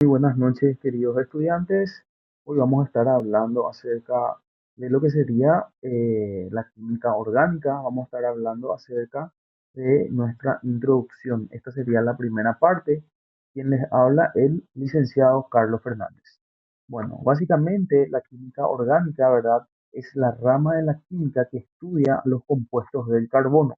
Muy buenas noches, queridos estudiantes. Hoy vamos a estar hablando acerca de lo que sería la química orgánica. Vamos a estar hablando acerca de nuestra introducción. Esta sería la primera parte. Quien les habla, el licenciado Carlos Fernández. Bueno, básicamente la química orgánica, ¿verdad? Es la rama de la química que estudia los compuestos del carbono.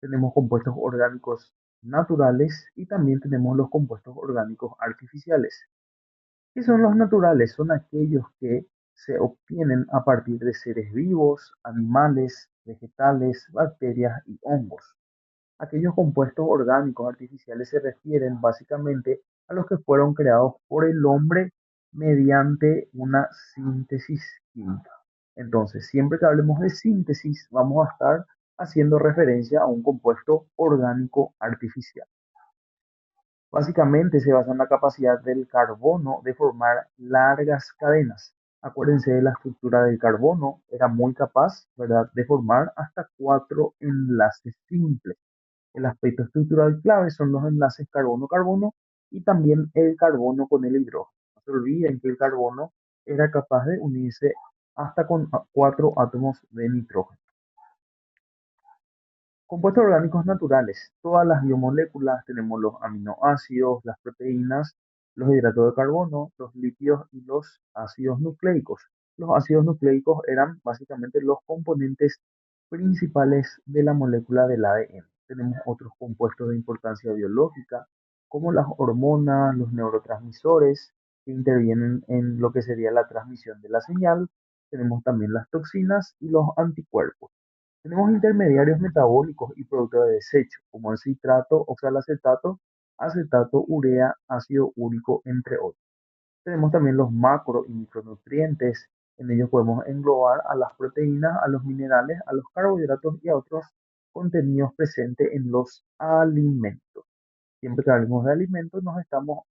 Tenemos compuestos orgánicos naturales y también tenemos los compuestos orgánicos artificiales. ¿Qué son los naturales? Son aquellos que se obtienen a partir de seres vivos, animales, vegetales, bacterias y hongos. Aquellos compuestos orgánicos artificiales se refieren básicamente a los que fueron creados por el hombre mediante una síntesis química. Entonces, siempre que hablemos de síntesis, vamos a estar haciendo referencia a un compuesto orgánico artificial. Básicamente se basa en la capacidad del carbono de formar largas cadenas. Acuérdense de la estructura del carbono, era muy capaz, ¿verdad?, de formar hasta 4 enlaces simples. El aspecto estructural clave son los enlaces carbono-carbono y también el carbono con el hidrógeno. No se olviden que el carbono era capaz de unirse hasta con 4 átomos de nitrógeno. Compuestos orgánicos naturales. Todas las biomoléculas, tenemos los aminoácidos, las proteínas, los hidratos de carbono, los lípidos y los ácidos nucleicos. Los ácidos nucleicos eran básicamente los componentes principales de la molécula del ADN. Tenemos otros compuestos de importancia biológica, como las hormonas, los neurotransmisores, que intervienen en lo que sería la transmisión de la señal. Tenemos también las toxinas y los anticuerpos. Tenemos intermediarios metabólicos y productos de desecho, como el citrato, oxalacetato, acetato, urea, ácido úrico, entre otros. Tenemos también los macro y micronutrientes. En ellos podemos englobar a las proteínas, a los minerales, a los carbohidratos y a otros contenidos presentes en los alimentos. Siempre que hablemos de alimentos, nos estamos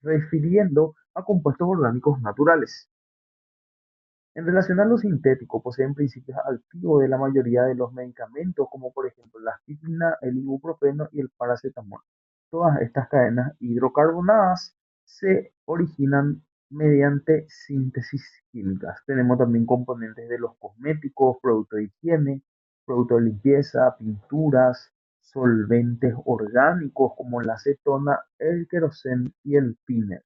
refiriendo a compuestos orgánicos naturales. En relación a lo sintético, poseen principios activos de la mayoría de los medicamentos, como por ejemplo la aspirina, el ibuprofeno y el paracetamol. Todas estas cadenas hidrocarbonadas se originan mediante síntesis químicas. Tenemos también componentes de los cosméticos, productos de higiene, productos de limpieza, pinturas, solventes orgánicos como la acetona, el queroseno y el piner,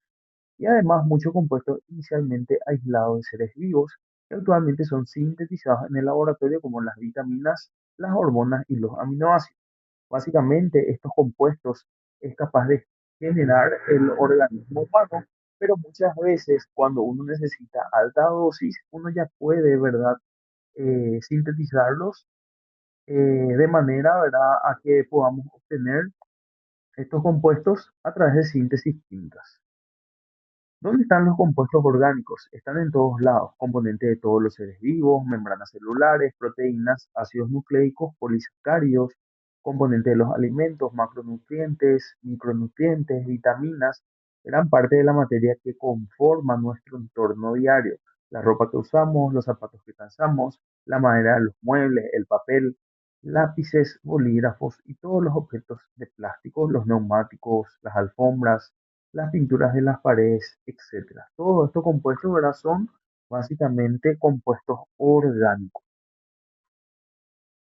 y además muchos compuestos inicialmente aislados de seres vivos que actualmente son sintetizados en el laboratorio, como las vitaminas, las hormonas y los aminoácidos. Básicamente estos compuestos es capaz de generar el organismo humano, pero muchas veces cuando uno necesita alta dosis, uno ya puede, ¿verdad?, sintetizarlos de manera, ¿verdad?, a que podamos obtener estos compuestos a través de síntesis químicas. ¿Dónde están los compuestos orgánicos? Están en todos lados, componentes de todos los seres vivos, membranas celulares, proteínas, ácidos nucleicos, polisacáridos, componentes de los alimentos, macronutrientes, micronutrientes, vitaminas, gran parte de la materia que conforma nuestro entorno diario. La ropa que usamos, los zapatos que calzamos, la madera de los muebles, el papel, lápices, bolígrafos y todos los objetos de plástico, los neumáticos, las alfombras, las pinturas de las paredes, etcétera. Todos estos compuestos, ¿verdad?, son básicamente compuestos orgánicos.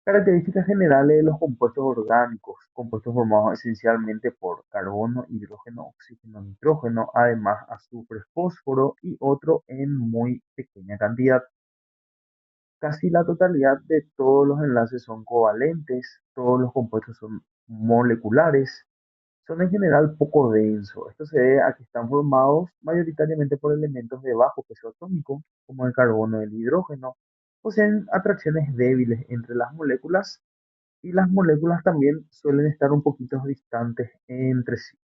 Características generales de los compuestos orgánicos: compuestos formados esencialmente por carbono, hidrógeno, oxígeno, nitrógeno, además azufre, fósforo y otro en muy pequeña cantidad. Casi la totalidad de todos los enlaces son covalentes, todos los compuestos son moleculares, son en general poco densos. Esto se debe a que están formados mayoritariamente por elementos de bajo peso atómico, como el carbono y el hidrógeno. Poseen atracciones débiles entre las moléculas y las moléculas también suelen estar un poquito distantes entre sí.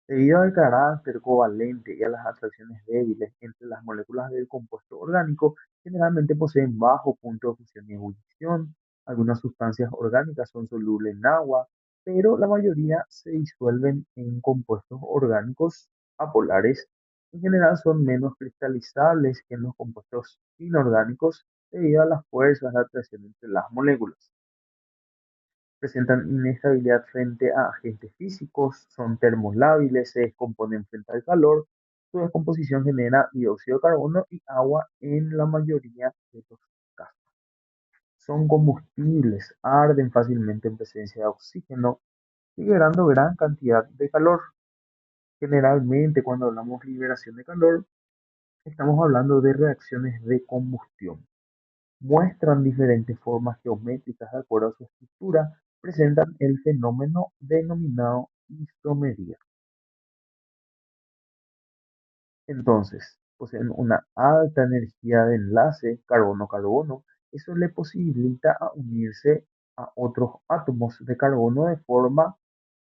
Debido al carácter covalente y a las atracciones débiles entre las moléculas del compuesto orgánico, generalmente poseen bajo punto de fusión y ebullición. Algunas sustancias orgánicas son solubles en agua, pero la mayoría se disuelven en compuestos orgánicos apolares. En general son menos cristalizables que en los compuestos inorgánicos debido a las fuerzas de atracción entre las moléculas. presentan inestabilidad frente a agentes físicos, son termolábiles, se descomponen frente al calor, su descomposición genera dióxido de carbono y agua en la mayoría de los casos. Son combustibles, arden fácilmente en presencia de oxígeno, liberando gran cantidad de calor. Generalmente, cuando hablamos de liberación de calor, estamos hablando de reacciones de combustión. Muestran diferentes formas geométricas de acuerdo a su estructura, presentan el fenómeno denominado isomería. Entonces, poseen una alta energía de enlace carbono-carbono. Eso le posibilita a unirse a otros átomos de carbono de forma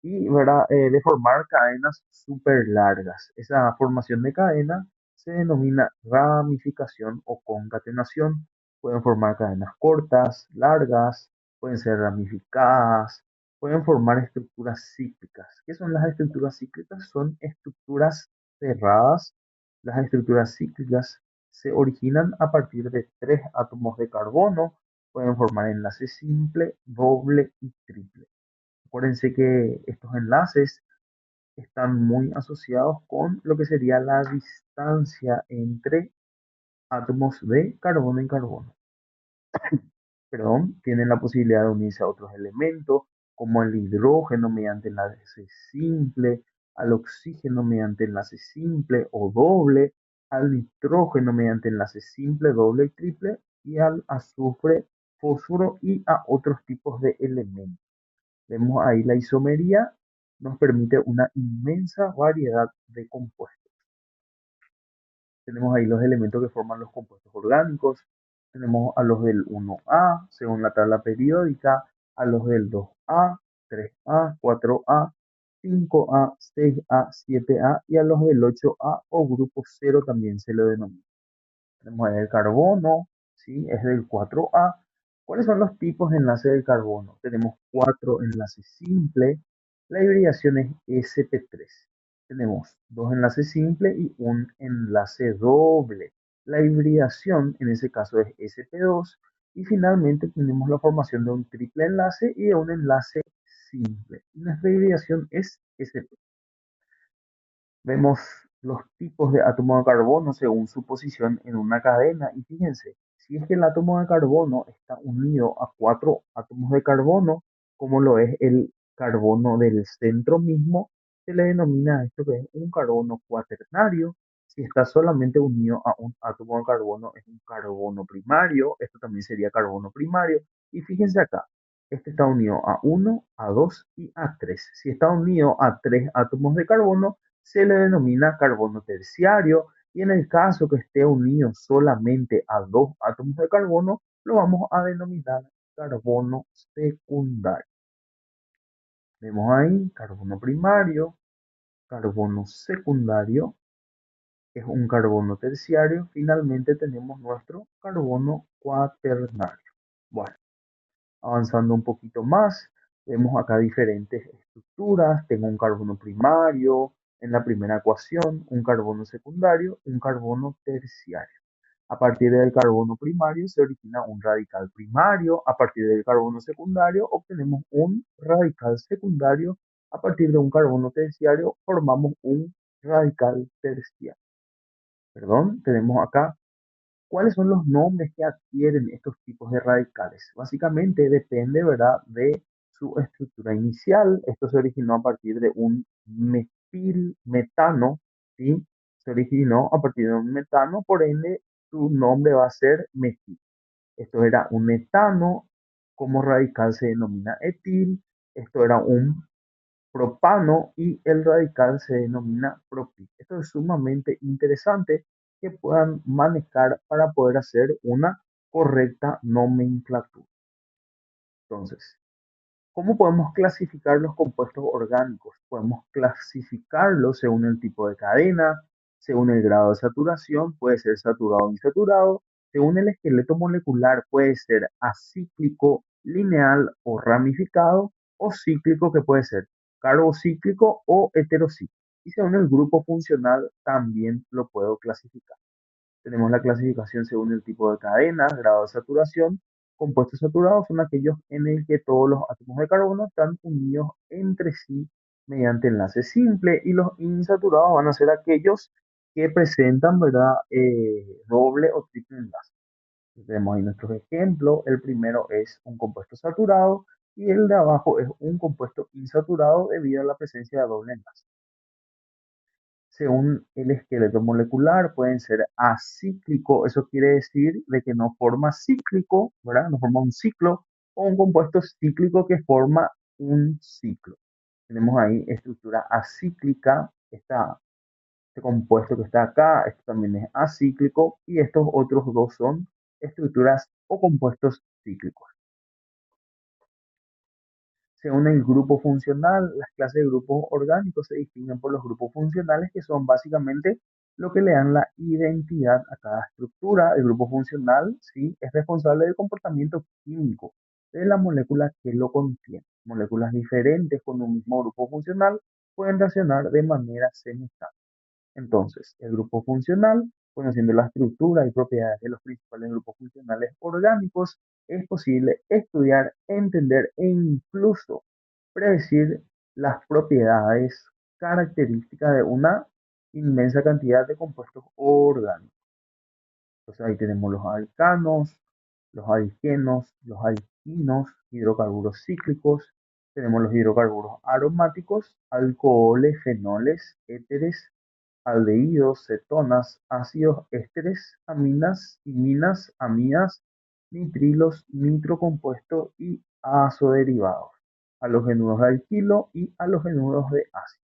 y ¿verdad? De formar cadenas súper largas. Esa formación de cadena se denomina ramificación o concatenación. Pueden formar cadenas cortas, largas, pueden ser ramificadas, pueden formar estructuras cíclicas. ¿Qué son las estructuras cíclicas? Son estructuras cerradas. Las estructuras cíclicas se originan a partir de tres átomos de carbono, pueden formar enlace simple, doble y triple. Acuérdense que estos enlaces están muy asociados con lo que sería la distancia entre átomos de carbono y carbono. Perdón, tienen la posibilidad de unirse a otros elementos, como el hidrógeno mediante enlace simple, al oxígeno mediante enlace simple o doble, al nitrógeno mediante enlace simple, doble y triple, y al azufre, fósforo y a otros tipos de elementos. Vemos ahí la isomería, nos permite una inmensa variedad de compuestos. Tenemos ahí los elementos que forman los compuestos orgánicos. Tenemos a los del 1A, según la tabla periódica, a los del 2A, 3A, 4A, 5A, 6A, 7A y a los del 8A o grupo cero también se lo denomina. Tenemos ahí el carbono, ¿sí? Es del 4A. ¿Cuáles son los tipos de enlace del carbono? Tenemos cuatro enlaces simples. La hibridación es sp3. Tenemos dos enlaces simples y un enlace doble. La hibridación en ese caso es sp2. Y finalmente tenemos la formación de un triple enlace y de un enlace simple. Y nuestra hibridación es sp. Vemos los tipos de átomos de carbono según su posición en una cadena y fíjense, si es que el átomo de carbono está unido a cuatro átomos de carbono, como lo es el carbono del centro mismo, se le denomina esto que es un carbono cuaternario. Si está solamente unido a un átomo de carbono, es un carbono primario. Esto también sería carbono primario. Y fíjense acá, este está unido a uno, a 2 y a 3. Si está unido a tres átomos de carbono, se le denomina carbono terciario y en el caso que esté unido solamente a dos átomos de carbono, lo vamos a denominar carbono secundario. Vemos ahí carbono primario, carbono secundario, es un carbono terciario. Finalmente tenemos nuestro carbono cuaternario. Bueno, avanzando un poquito más, vemos acá diferentes estructuras. Tengo un carbono primario en la primera ecuación, un carbono secundario, un carbono terciario. A partir del carbono primario se origina un radical primario. A partir del carbono secundario obtenemos un radical secundario. A partir de un carbono terciario formamos un radical terciario. Perdón, tenemos acá ¿cuáles son los nombres que adquieren estos tipos de radicales? Básicamente depende, ¿verdad?, de su estructura inicial. Esto se originó a partir de un metilmetano, ¿sí? Se originó a partir de un metano, por ende su nombre va a ser metil. Esto era un etano, como radical se denomina etil. Esto era un propano y el radical se denomina propil. Esto es sumamente interesante que puedan manejar para poder hacer una correcta nomenclatura. Entonces, ¿cómo podemos clasificar los compuestos orgánicos? Podemos clasificarlos según el tipo de cadena, según el grado de saturación, puede ser saturado o insaturado, según el esqueleto molecular, puede ser acíclico, lineal o ramificado, o cíclico, que puede ser carbocíclico o heterocíclico. Y según el grupo funcional, también lo puedo clasificar. Tenemos la clasificación según el tipo de cadena, grado de saturación, Compuestos saturados son aquellos en el que todos los átomos de carbono están unidos entre sí mediante enlace simple, y los insaturados van a ser aquellos que presentan, ¿verdad? Doble o triple enlace. Tenemos ahí nuestros ejemplos. El primero es un compuesto saturado y el de abajo es un compuesto insaturado debido a la presencia de doble enlace. Según el esqueleto molecular, pueden ser acíclico, eso quiere decir de que no forma cíclico, ¿verdad? No forma un ciclo, o un compuesto cíclico que forma un ciclo. Tenemos ahí estructura acíclica, este compuesto que está acá, esto también es acíclico, y estos otros dos son estructuras o compuestos cíclicos. Según el grupo funcional, las clases de grupos orgánicos se distinguen por los grupos funcionales, que son básicamente lo que le dan la identidad a cada estructura. El grupo funcional, sí, es responsable del comportamiento químico de la molécula que lo contiene. Moléculas diferentes con un mismo grupo funcional pueden reaccionar de manera semejante. Entonces, el grupo funcional, conociendo la estructura y propiedades de los principales grupos funcionales orgánicos, es posible estudiar, entender e incluso predecir las propiedades características de una inmensa cantidad de compuestos orgánicos. Entonces ahí tenemos los alcanos, los alquenos, los alquinos, hidrocarburos cíclicos, tenemos los hidrocarburos aromáticos, alcoholes, fenoles, éteres, aldehídos, cetonas, ácidos ésteres, aminas, iminas, amidas, nitrilos, nitrocompuestos y azoderivados, halogénuros de alquilo y halogénuros de ácido.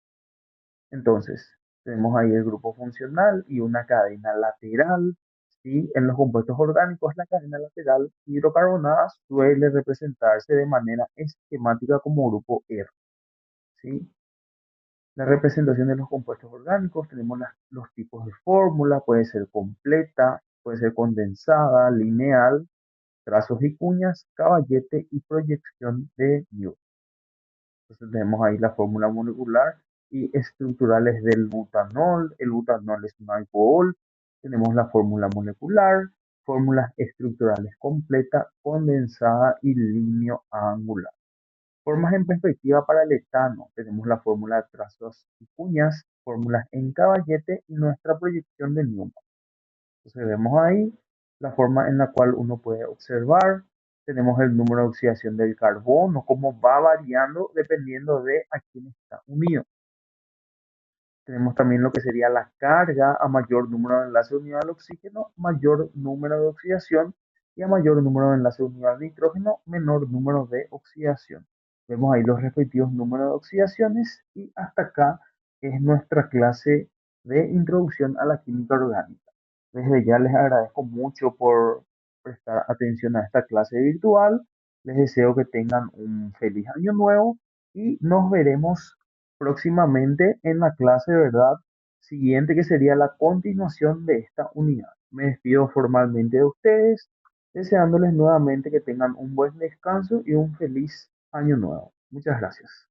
Entonces, tenemos ahí el grupo funcional y una cadena lateral. ¿Sí? En los compuestos orgánicos, la cadena lateral hidrocarbonada suele representarse de manera esquemática como grupo R. ¿Sí? La representación de los compuestos orgánicos, tenemos los tipos de fórmula, puede ser completa, puede ser condensada, lineal, trazos y cuñas, caballete y proyección de Newton. Entonces tenemos ahí la fórmula molecular y estructurales del butanol. El butanol es un alcohol. Tenemos la fórmula molecular, fórmulas estructurales completa, condensada y lineal angular. Formas en perspectiva para el etano. Tenemos la fórmula de trazos y cuñas, fórmulas en caballete y nuestra proyección de Newton. Entonces vemos ahí la forma en la cual uno puede observar. Tenemos el número de oxidación del carbono, cómo va variando dependiendo de a quién está unido. Tenemos también lo que sería la carga: a mayor número de enlaces unidos al oxígeno, mayor número de oxidación, y a mayor número de enlaces unidos al nitrógeno, menor número de oxidación. Vemos ahí los respectivos números de oxidaciones, y hasta acá es nuestra clase de introducción a la química orgánica. Desde ya les agradezco mucho por prestar atención a esta clase virtual. Les deseo que tengan un feliz año nuevo y nos veremos próximamente en la clase, ¿verdad? Siguiente, que sería la continuación de esta unidad. Me despido formalmente de ustedes, deseándoles nuevamente que tengan un buen descanso y un feliz año nuevo. Muchas gracias.